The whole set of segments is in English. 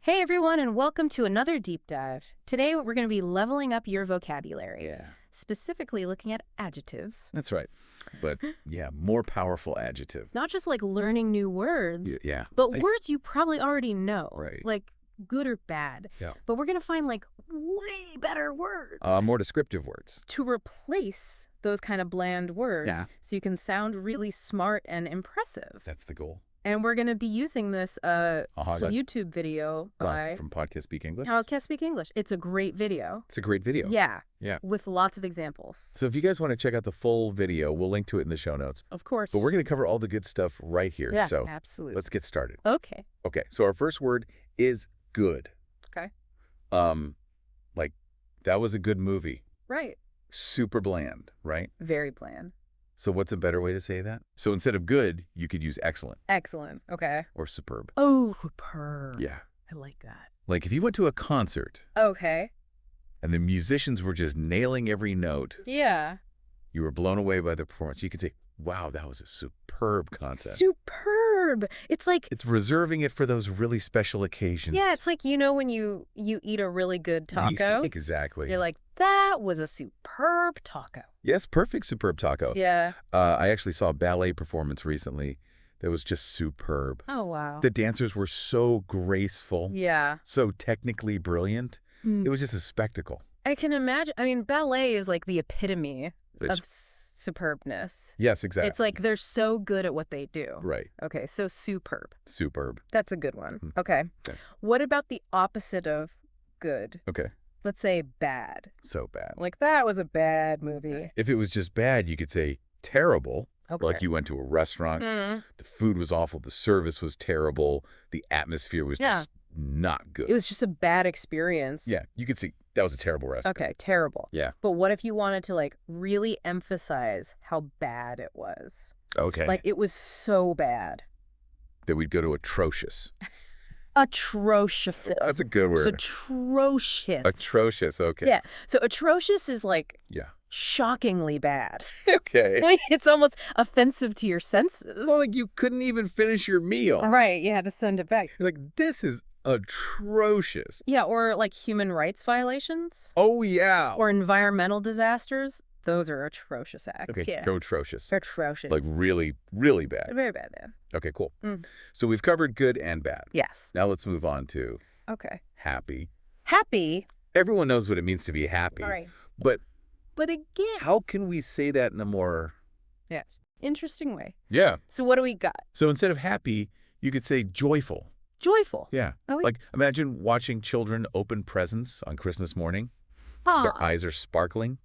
Hey everyone, and welcome to another deep dive. Today we're going to be leveling up your vocabulary. Yeah, Specifically looking at adjectives. that's right. But yeah, more powerful adjective. Not just like learning new words, Yeah. but words you probably already know. Right. Like good or bad. Yeah. But we're going to find like way better words More descriptive words. to replace those kind of bland words. Yeah. So you can sound really smart and impressive. That's the goal. And we're going to be using this YouTube video by From Podcast Speak English. Podcast Speak English. It's a great video. It's a great video. Yeah. Yeah. With lots of examples. So if you guys want to check out the full video, we'll link to it in the show notes. Of course. But we're going to cover all the good stuff right here. Yeah, so absolutely. let's get started. Okay. Okay. So our first word is good. Okay. Like that was a good movie. Right. Super bland, right? Very bland. So what's a better way to say that? So instead of good, you could use excellent Excellent. Okay. or superb. Oh, superb. Yeah. I like that. Like if you went to a concert Okay. and the musicians were just nailing every note, Yeah. you were blown away by the performance. You could say, wow, that was a superb concert. Superb. It's like, It's reserving it for those really special occasions. yeah, it's like, when you eat a really good taco, Exactly. you're like, that was a superb taco. Yes, perfect superb taco. Yeah. I actually saw a ballet performance recently that was just superb. Oh, wow. The dancers were so graceful, Yeah. so technically brilliant. It was just a spectacle. I can imagine. I mean, ballet is like the epitome It's- of superbness. Yes, exactly. It's like they're so good at what they do. Right. Okay, so superb. Superb. That's a good one. Okay. Okay. What about the opposite of good? Okay. Let's say bad. So bad. Like, that was a bad movie. If it was just bad, you could say terrible. Okay. Like you went to a restaurant, the food was awful, the service was terrible, the atmosphere was just not good. It was just a bad experience. Yeah, you could see that was a terrible restaurant. Okay, terrible. Yeah. But what if you wanted to, like, really emphasize how bad it was? Okay. Like, it was so bad. That we'd go to atrocious. Atrocious. That's a good word. Atrocious. Atrocious, okay. Yeah. So atrocious is, like, Yeah. shockingly bad. Okay. It's almost offensive to your senses. Well, like you couldn't even finish your meal. Right, you had to send it back. You're like, this is atrocious. Yeah, or like human rights violations Oh, yeah. or environmental disasters. Those are atrocious acts. Okay, Yeah. go atrocious. Atrocious. Like really, really bad. Very bad, yeah. Okay, cool. Mm. So we've covered good and bad. Yes. Now let's move on to Okay. happy. Happy. Everyone knows what it means to be happy. All right. But But again. how can we say that in a more... Yes. Interesting way. Yeah. So what do we got? So instead of happy, you could say joyful. Joyful. Yeah. Oh, Like imagine watching children open presents on Christmas morning. Aw. Their eyes are sparkling.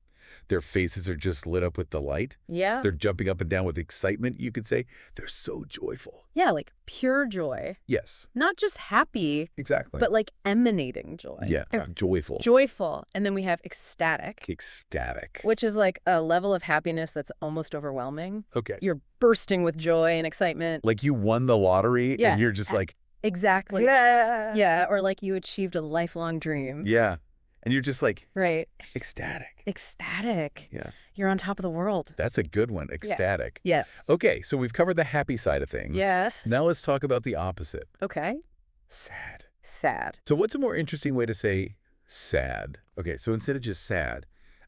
Their faces are just lit up with delight. Yeah. They're jumping up and down with excitement, you could say. They're so joyful. Yeah, like pure joy. Yes, Not just happy, exactly. but like emanating joy. yeah, joyful. Joyful. And then we have ecstatic, Ecstatic. which is like a level of happiness that's almost overwhelming. Okay. You're bursting with joy and excitement. Like you won the lottery Yeah. and you're just like, Exactly. yeah. Yeah, or like you achieved a lifelong dream. Yeah. And you're just like, Right. ecstatic. Ecstatic. Yeah. You're on top of the world. That's a good one. Ecstatic. Yes. Okay, so we've covered the happy side of things. Yes. Now let's talk about the opposite. Okay. Sad. Sad. So what's a more interesting way to say sad? Okay, so instead of just sad,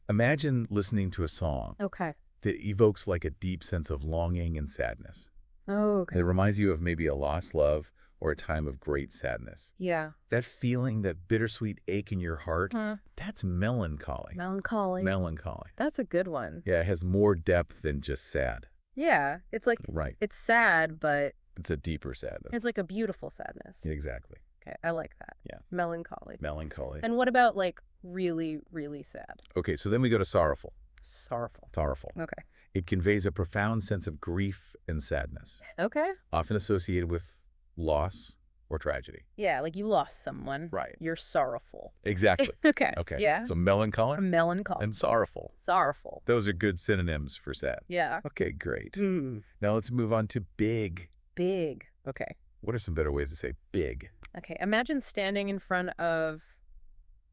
imagine listening to a song Okay. that evokes like a deep sense of longing and sadness. Oh, okay. It reminds you of maybe a lost love or a time of great sadness. Yeah. That feeling, that bittersweet ache in your heart, Huh. that's melancholy. Melancholy. Melancholy. That's a good one. Yeah, it has more depth than just sad. Yeah. It's like, Right. it's sad, but It's a deeper sadness. it's like a beautiful sadness. Exactly. Okay. I like that. Yeah. Melancholy. Melancholy. And what about like really, really sad? Okay, so then we go to sorrowful. Sorrowful. Sorrowful. Okay. It conveys a profound sense of grief and sadness, Okay. often associated with loss or tragedy. Yeah. Like you lost someone. Right. You're sorrowful. Exactly. Okay. Okay. Yeah. So melancholy Melancholy. and sorrowful. Sorrowful. Those are good synonyms for sad. Yeah. Okay, great. Mm. Now let's move on to big. Big. Okay. What are some better ways to say big? Okay. Imagine standing in front of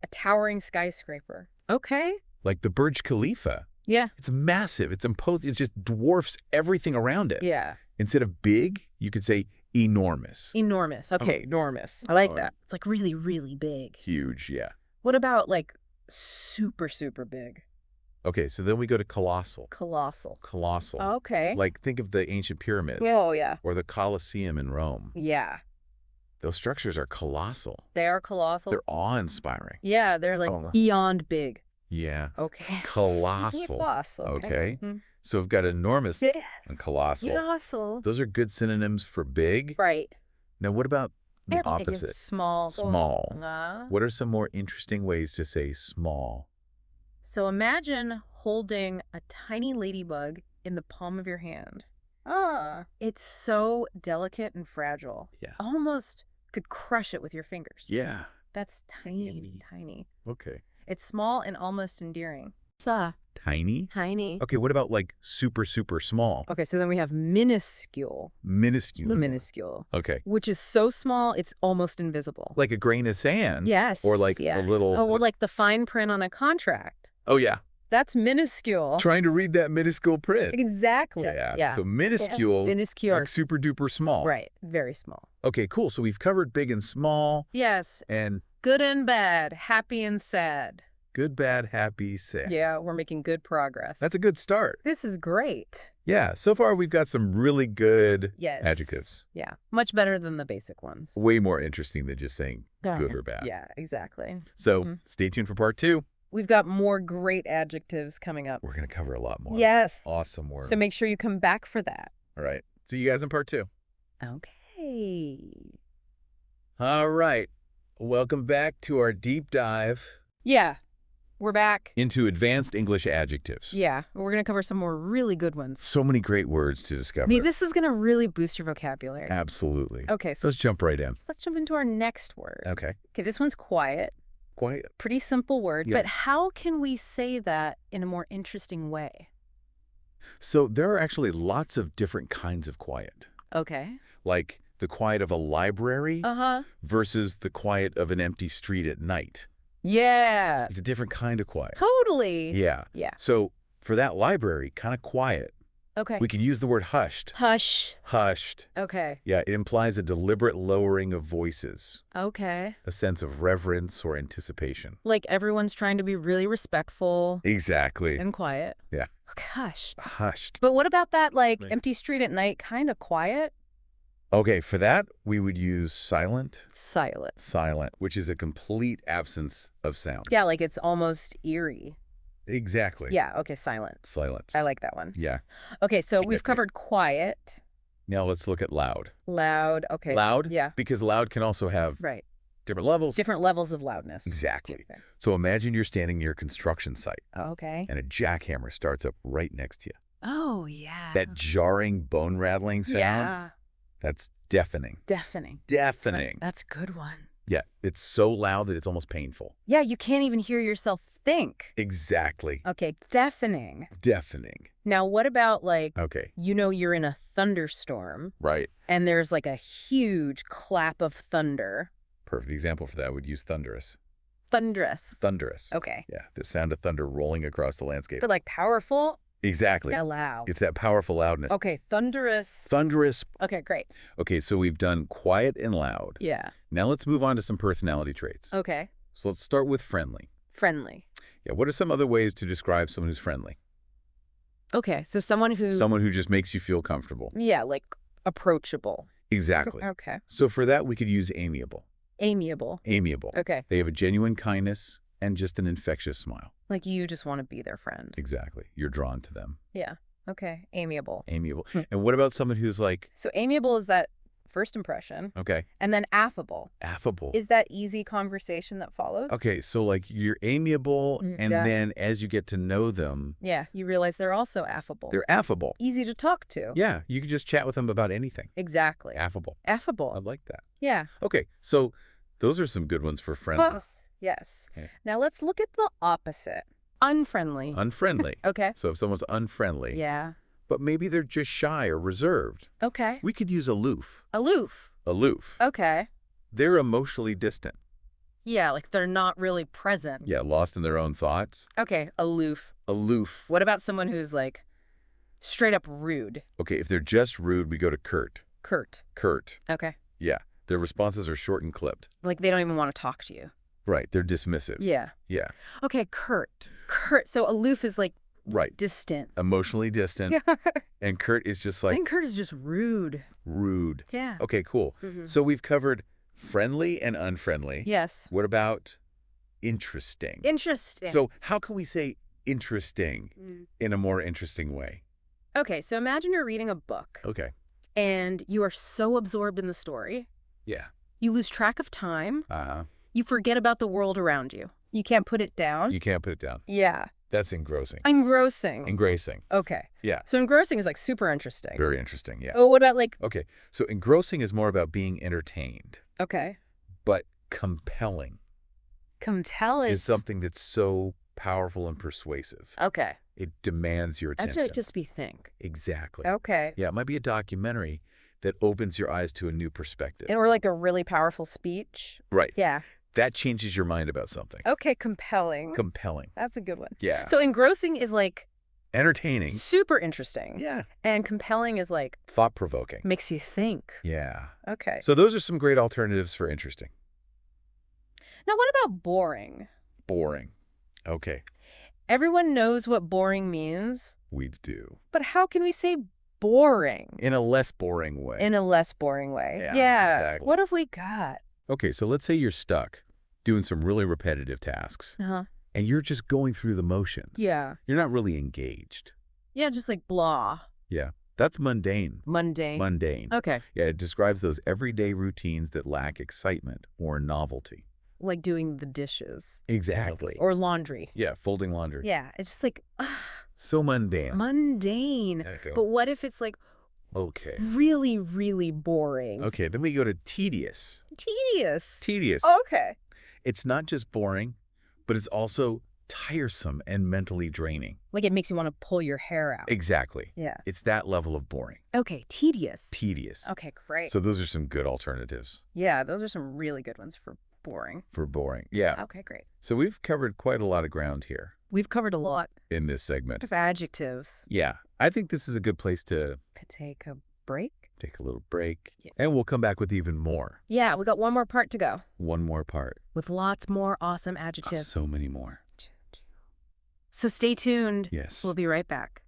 a towering skyscraper. Okay. Like the Burj Khalifa. Yeah. It's massive. It's imposing. It just dwarfs everything around it. Yeah. Instead of big, you could say Enormous. Enormous. Okay, enormous. I like that. It's like really, really big. Huge, yeah. What about like super, super big? Okay, so then we go to colossal. Colossal. Colossal. Okay. Like, think of the ancient pyramids. Oh, yeah. Or the Colosseum in Rome. Yeah. Those structures are colossal. They are colossal. They're awe-inspiring. Yeah, they're like beyond big. Yeah. Okay. Colossal. Colossal. Okay. Mm-hmm. So we've got enormous and colossal. Colossal. Those are good synonyms for big. Right. Now, what about the And opposite? Small. Small. What are some more interesting ways to say small? So imagine holding a tiny ladybug in the palm of your hand. It's so delicate and fragile. Yeah. Almost could crush it with your fingers. Yeah. That's tiny, tiny. Okay. It's small and almost endearing. Tiny? Tiny. Okay, what about like super, super small? Okay, so then we have minuscule. Minuscule. Minuscule. Okay. Which is so small, it's almost invisible. Like a grain of sand? Yes. Or like a little... Oh, or like the fine print on a contract. Oh, yeah. That's minuscule. Trying to read that minuscule print. Exactly. Yeah. So minuscule, minuscule. like super duper small. Right. Very small. Okay, cool. So we've covered big and small. Yes. And good and bad, happy and sad. good, bad, happy, sad. Yeah, we're making good progress. That's a good start. This is great. Yeah, so far we've got some really good adjectives. Yeah, much better than the basic ones. Way more interesting than just saying good or bad. Yeah, exactly. So stay tuned for part 2. We've got more great adjectives coming up. We're going to cover a lot more. Yes. Awesome work. So make sure you come back for that. All right. See you guys in part 2. Okay. All right. Welcome back to our deep dive. Yeah, we're back. Into advanced English adjectives. Yeah, we're going to cover some more really good ones. So many great words to discover. I mean, this is going to really boost your vocabulary. Absolutely. Okay. So let's jump right in. Let's jump into our next word. Okay. Okay, this one's quiet. Quiet. Pretty simple word, Yeah. but how can we say that in a more interesting way? So there are actually lots of different kinds of quiet. Okay. Like the quiet of a library versus the quiet of an empty street at night. Yeah. It's a different kind of quiet. Totally. Yeah. Yeah. So for that library, kind of quiet, Okay. we could use the word hushed. Hush. Hushed. Okay. Yeah, it implies a deliberate lowering of voices, Okay. a sense of reverence or anticipation. Like everyone's trying to be really respectful Exactly. and quiet. Yeah. Okay, hush. Hushed. But what about that, like, Right. empty street at night, kind of quiet? Okay, for that, we would use silent. Silent. Silent, which is a complete absence of sound. Yeah, like it's almost eerie. Exactly. Yeah, okay, silent. Silent. I like that one. Yeah. Okay, so Take we've that, covered quiet, Now let's look at loud. loud. Okay. Loud? Yeah. Because loud can also have Right. different levels. Different levels of loudness. Exactly. Okay. So imagine you're standing near a construction site Okay. and a jackhammer starts up right next to you. Oh, yeah. That jarring, bone-rattling sound, Yeah. that's deafening. Deafening. Deafening. That's a good one. Yeah, it's so loud that it's almost painful. Yeah, you can't even hear yourself think. Exactly. Okay, deafening. Deafening. Now, what about, like, Okay. you're in a thunderstorm Right. and there's like a huge clap of thunder. Perfect example for that would use thunderous. Thunderous. Thunderous. Okay. Yeah, the sound of thunder rolling across the landscape. But like powerful? Exactly. Yeah, loud. It's that powerful loudness. Okay, thunderous. Thunderous. Okay, great. Okay, so we've done quiet and loud. Yeah. Now let's move on to some personality traits. Okay. So let's start with friendly. Friendly. Yeah, what are some other ways to describe someone who's friendly? Okay, so someone who... Someone who just makes you feel comfortable. Yeah, like approachable. Exactly. Okay. So for that, we could use amiable. Amiable. Amiable. Okay. They have a genuine kindness and just an infectious smile. Like you just want to be their friend. Exactly. You're drawn to them. Yeah. Okay. Amiable. Amiable. And what about someone who's like, So amiable is that first impression. okay, And then affable affable? is that easy conversation that follows. Okay, so like you're amiable, and Yeah. then as you get to know them, Yeah. You realize they're also affable. they're affable. easy to talk to. Yeah, you can just chat with them about anything. Exactly. Affable. Affable. I like that. Yeah. Okay, so those are some good ones for friendly. Yes. Yes. Okay. Now let's look at the opposite. Unfriendly. Unfriendly. Okay. So if someone's unfriendly, Yeah. but maybe they're just shy or reserved, Okay. we could use aloof. Aloof. Aloof. Okay. They're emotionally distant. Yeah, like they're not really present. Yeah, lost in their own thoughts. Okay, aloof. Aloof. What about someone who's like straight up rude? Okay, if they're just rude, we go to curt. Curt. Curt. Okay. Yeah. Their responses are short and clipped. Like they don't even want to talk to you. Right. They're dismissive. Yeah. Yeah. Okay, curt. Curt. So aloof is like Right. distant. Emotionally distant. Yeah. And curt is just I like think curt is just rude. rude. Yeah. Okay, cool. So we've covered friendly and unfriendly. Yes. What about interesting? Interesting. So how can we say interesting in a more interesting way? Okay, so imagine you're reading a book. Okay. And you are so absorbed in the story. Yeah. You lose track of time. Uh-huh. You forget about the world around you. You can't put it down. You can't put it down. Yeah. That's engrossing. Engrossing. Engrossing. Okay. Yeah. So engrossing is like super interesting. Very interesting, yeah. Oh, what about like... Okay, so engrossing is more about being entertained. Okay. But compelling Compel is something that's so powerful and persuasive. Okay. It demands your attention. That's what just be think. Exactly. Okay. Yeah, it might be a documentary that opens your eyes to a new perspective. Or like a really powerful speech. Right. Yeah. That changes your mind about something. Okay, compelling. Compelling. That's a good one. Yeah. So engrossing is like... entertaining. super interesting. Yeah. And compelling is like... thought-provoking. makes you think. Yeah. Okay. So those are some great alternatives for interesting. Now what about boring? Boring. Okay. Everyone knows what boring means, We do. but how can we say boring In a less boring way. in a less boring way? Yeah, exactly. What have we got? Okay, so let's say you're stuck doing some really repetitive tasks, Uh-huh. and you're just going through the motions. Yeah. You're not really engaged. Yeah, just like blah. Yeah. That's mundane. Mundane. Mundane. Okay. Yeah, it describes those everyday routines that lack excitement or novelty. Like doing the dishes. Exactly. Or laundry. Yeah, folding laundry. Yeah, it's just like So mundane. mundane. Okay. But what if it's like Okay. really, really boring? Okay, then we go to tedious. Tedious. Tedious. Okay. It's not just boring, but it's also tiresome and mentally draining. Like it makes you want to pull your hair out. Exactly. Yeah. It's that level of boring. Okay, tedious. Tedious. Okay, great. So those are some good alternatives Yeah, those are some really good ones for boring. for boring. Yeah. Okay, great. So we've covered quite a lot of ground here We've covered a lot in this segment. of adjectives. Yeah. I think this is a good place to Take a break? take a little break. Yeah. And we'll come back with even more. Yeah, we got one more part to go One more part. with lots more awesome Oh, adjectives. so many more. So stay tuned. Yes. We'll be right back.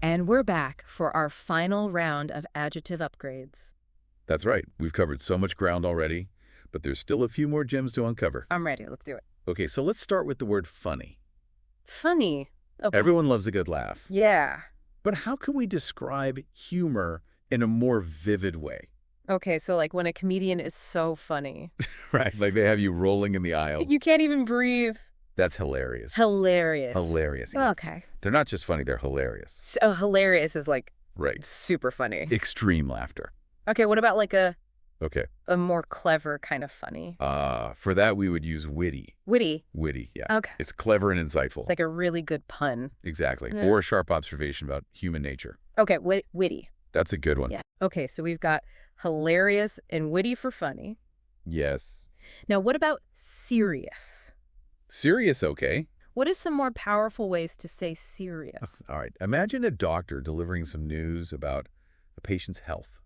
And we're back for our final round of adjective upgrades. That's right. We've covered so much ground already, but there's still a few more gems to uncover. I'm ready. Let's do it. Okay, so let's start with the word funny. Funny. Okay. Everyone loves a good laugh. Yeah. But how can we describe humor in a more vivid way? Okay, so like when a comedian is so funny. Right, like they have you rolling in the aisles. You can't even breathe. That's hilarious. Hilarious. Hilarious. Yeah. Okay. They're not just funny, they're hilarious. So hilarious is like Right. super funny. Extreme laughter. Okay, what about like a Okay. more clever kind of funny? For that, we would use witty. Witty. Witty, yeah. Okay. It's clever and insightful. It's like a really good pun. Exactly. Yeah. Or a sharp observation about human nature. Okay, witty. That's a good one. Yeah. Okay, so we've got hilarious and witty for funny. Yes. Now, what about serious? Serious, okay. What is some more powerful ways to say serious? All right. Imagine a doctor delivering some news about a patient's health.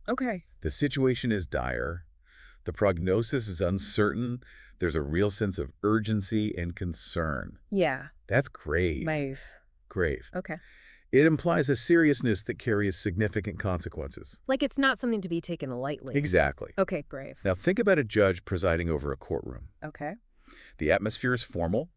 Okay. The situation is dire. The prognosis is uncertain. There's a real sense of urgency and concern. Yeah. That's grave. Grave. Grave. Okay. It implies a seriousness that carries significant consequences. Like it's not something to be taken lightly. Exactly. Okay, grave. Now think about a judge presiding over a courtroom. Okay. The atmosphere is formal.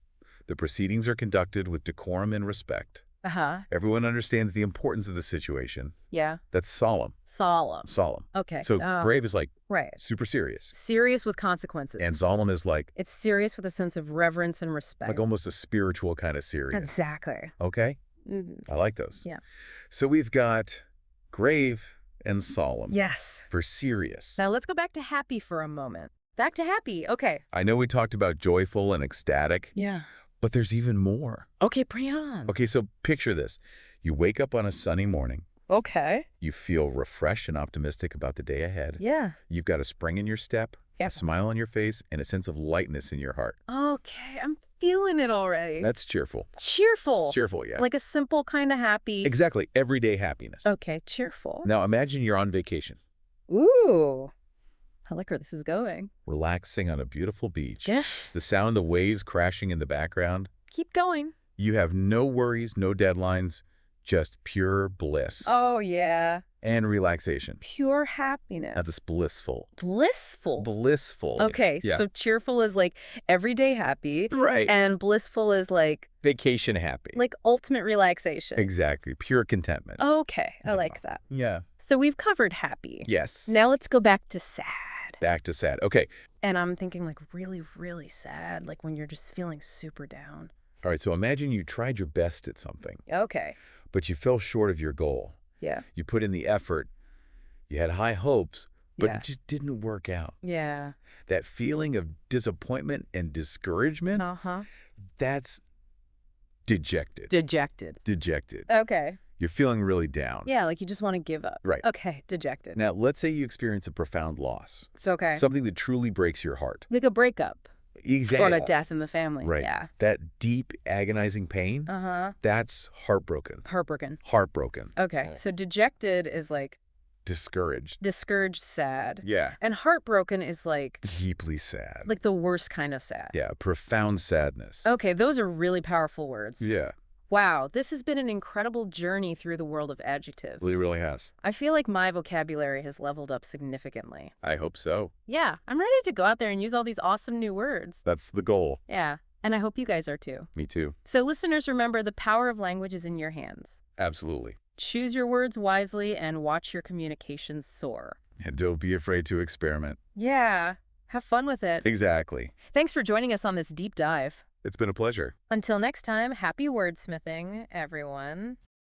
The proceedings are conducted with decorum and respect. Uh-huh. Everyone understands the importance of the situation. Yeah. That's solemn. Solemn. Solemn. Okay. So grave is like Right. super serious. Serious with consequences. And solemn is like It's serious with a sense of reverence and respect. almost a spiritual kind of serious. Exactly. Okay? Mm-hmm. I like those. Yeah. So we've got grave and solemn. Yes. For serious. Now let's go back to happy for a moment. Back to happy. Okay. I know we talked about joyful and ecstatic, Yeah. but there's even more. Okay, bring it on. Okay, so picture this. You wake up on a sunny morning. Okay. You feel refreshed and optimistic about the day ahead. Yeah. You've got a spring in your step, Yeah. a smile on your face, and a sense of lightness in your heart. Okay, I'm feeling it already. That's cheerful. Cheerful. Cheerful, yeah. Like a simple kind of happy. Exactly. Everyday happiness. Okay, cheerful. Now imagine you're on vacation, Ooh. I like where this is going. relaxing on a beautiful beach. Yes. The sound of the waves crashing in the background. Keep going. You have no worries, no deadlines, just pure bliss Oh, yeah. and relaxation. Pure happiness. That's blissful. Blissful. Blissful. Okay, Yeah. so cheerful is like everyday happy, Right. and blissful is like Vacation happy. ultimate relaxation. Exactly. Pure contentment. Okay, I like that. Yeah. So we've covered happy. Yes. Now let's go back to sad. Back to sad. Okay. And I'm thinking like really, really sad, like when you're just feeling super down. All right. So imagine you tried your best at something, Okay. but you fell short of your goal. Yeah. You put in the effort. You had high hopes, but Yeah. it just didn't work out. Yeah. That feeling of disappointment and discouragement, Uh-huh. that's dejected. Dejected. Dejected. Okay. You're feeling really down. Yeah, like you just want to give up. Right. Okay, dejected. Now, let's say you experience a profound loss, It's okay. something that truly breaks your heart. Like a breakup. Exactly. Or a death in the family. Right. Yeah. That deep, agonizing pain, Uh-huh. that's heartbroken. Heartbroken. Heartbroken. Okay. So dejected is like Discouraged. discouraged, sad. Yeah. And heartbroken is like Deeply sad. the worst kind of sad. Yeah. Profound sadness. Okay, those are really powerful words. Yeah. Wow, this has been an incredible journey through the world of adjectives. It really has. I feel like my vocabulary has leveled up significantly. I hope so. Yeah, I'm ready to go out there and use all these awesome new words. That's the goal. Yeah, and I hope you guys are too. Me too. So listeners, remember the power of language is in your hands. Absolutely. Choose your words wisely and watch your communications soar. And don't be afraid to experiment. Yeah, have fun with it. Exactly. Thanks for joining us on this deep dive. It's been a pleasure. Until next time, happy wordsmithing, everyone.